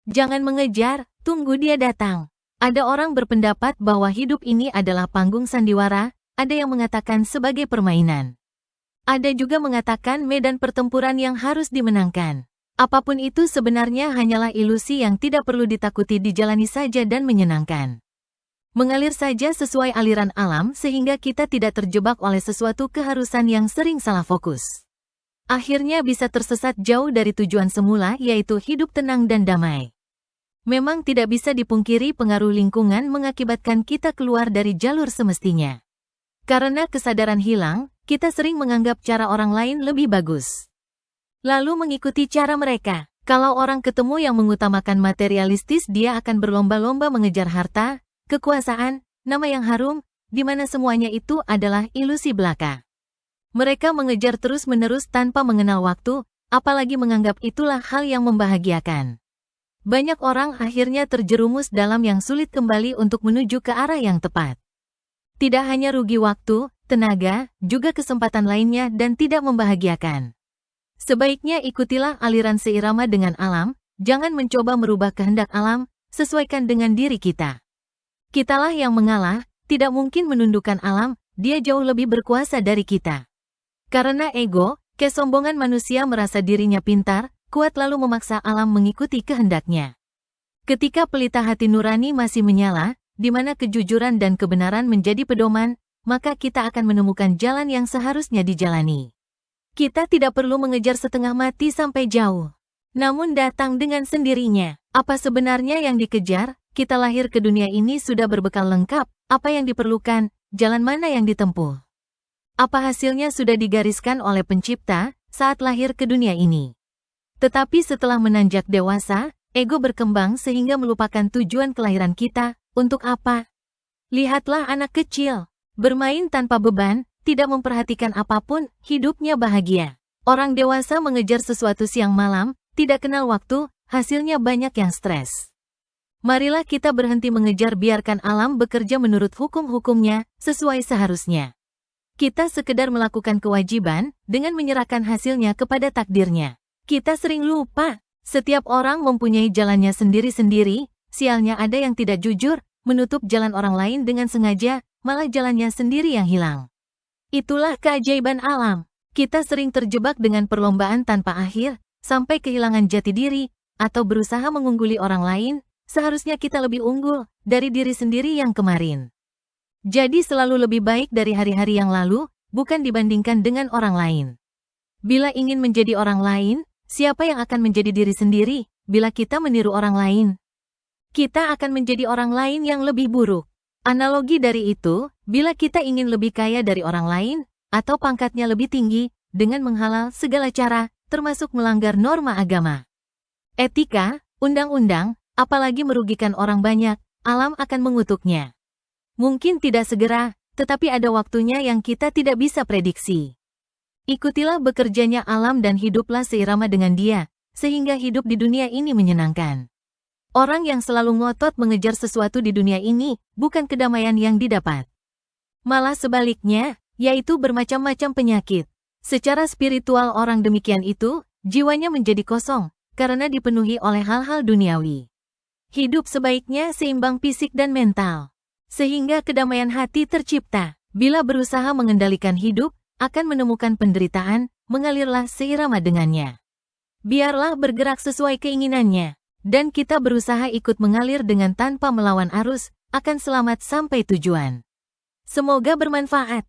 Jangan mengejar, tunggu dia datang. Ada orang berpendapat bahwa hidup ini adalah panggung sandiwara, ada yang mengatakan sebagai permainan. Ada juga mengatakan medan pertempuran yang harus dimenangkan. Apapun itu sebenarnya hanyalah ilusi yang tidak perlu ditakuti, dijalani saja dan menyenangkan. Mengalir saja sesuai aliran alam sehingga kita tidak terjebak oleh sesuatu keharusan yang sering salah fokus. Akhirnya bisa tersesat jauh dari tujuan semula, yaitu hidup tenang dan damai. Memang tidak bisa dipungkiri pengaruh lingkungan mengakibatkan kita keluar dari jalur semestinya. Karena kesadaran hilang, kita sering menganggap cara orang lain lebih bagus. Lalu mengikuti cara mereka. Kalau orang ketemu yang mengutamakan materialistis, dia akan berlomba-lomba mengejar harta, kekuasaan, nama yang harum, di mana semuanya itu adalah ilusi belaka. Mereka mengejar terus-menerus tanpa mengenal waktu, apalagi menganggap itulah hal yang membahagiakan. Banyak orang akhirnya terjerumus dalam yang sulit kembali untuk menuju ke arah yang tepat. Tidak hanya rugi waktu, tenaga, juga kesempatan lainnya dan tidak membahagiakan. Sebaiknya ikutilah aliran seirama dengan alam, jangan mencoba merubah kehendak alam, sesuaikan dengan diri kita. Kitalah yang mengalah, tidak mungkin menundukkan alam, dia jauh lebih berkuasa dari kita. Karena ego, kesombongan manusia merasa dirinya pintar, kuat lalu memaksa alam mengikuti kehendaknya. Ketika pelita hati nurani masih menyala, di mana kejujuran dan kebenaran menjadi pedoman, maka kita akan menemukan jalan yang seharusnya dijalani. Kita tidak perlu mengejar setengah mati sampai jauh. Namun datang dengan sendirinya. Apa sebenarnya yang dikejar? Kita lahir ke dunia ini sudah berbekal lengkap, apa yang diperlukan, jalan mana yang ditempuh. Apa hasilnya sudah digariskan oleh pencipta saat lahir ke dunia ini. Tetapi setelah menanjak dewasa, ego berkembang sehingga melupakan tujuan kelahiran kita. Untuk apa? Lihatlah anak kecil, bermain tanpa beban, tidak memperhatikan apapun, hidupnya bahagia. Orang dewasa mengejar sesuatu siang malam, tidak kenal waktu, hasilnya banyak yang stres. Marilah kita berhenti mengejar, biarkan alam bekerja menurut hukum-hukumnya, sesuai seharusnya. Kita sekedar melakukan kewajiban, dengan menyerahkan hasilnya kepada takdirnya. Kita sering lupa, setiap orang mempunyai jalannya sendiri-sendiri, sialnya ada yang tidak jujur, menutup jalan orang lain dengan sengaja, malah jalannya sendiri yang hilang. Itulah keajaiban alam. Kita sering terjebak dengan perlombaan tanpa akhir, sampai kehilangan jati diri, atau berusaha mengungguli orang lain, seharusnya kita lebih unggul dari diri sendiri yang kemarin. Jadi selalu lebih baik dari hari-hari yang lalu, bukan dibandingkan dengan orang lain. Bila ingin menjadi orang lain, siapa yang akan menjadi diri sendiri? Bila kita meniru orang lain, kita akan menjadi orang lain yang lebih buruk. Analogi dari itu, bila kita ingin lebih kaya dari orang lain, atau pangkatnya lebih tinggi, dengan menghalal segala cara, termasuk melanggar norma agama, etika, undang-undang, apalagi merugikan orang banyak, alam akan mengutuknya. Mungkin tidak segera, tetapi ada waktunya yang kita tidak bisa prediksi. Ikutilah bekerjanya alam dan hiduplah seirama dengan dia, sehingga hidup di dunia ini menyenangkan. Orang yang selalu ngotot mengejar sesuatu di dunia ini, bukan kedamaian yang didapat. Malah sebaliknya, yaitu bermacam-macam penyakit. Secara spiritual orang demikian itu, jiwanya menjadi kosong, karena dipenuhi oleh hal-hal duniawi. Hidup sebaiknya seimbang fisik dan mental, sehingga kedamaian hati tercipta. Bila berusaha mengendalikan hidup, akan menemukan penderitaan, mengalirlah seirama dengannya. Biarlah bergerak sesuai keinginannya, dan kita berusaha ikut mengalir dengan tanpa melawan arus, akan selamat sampai tujuan. Semoga bermanfaat.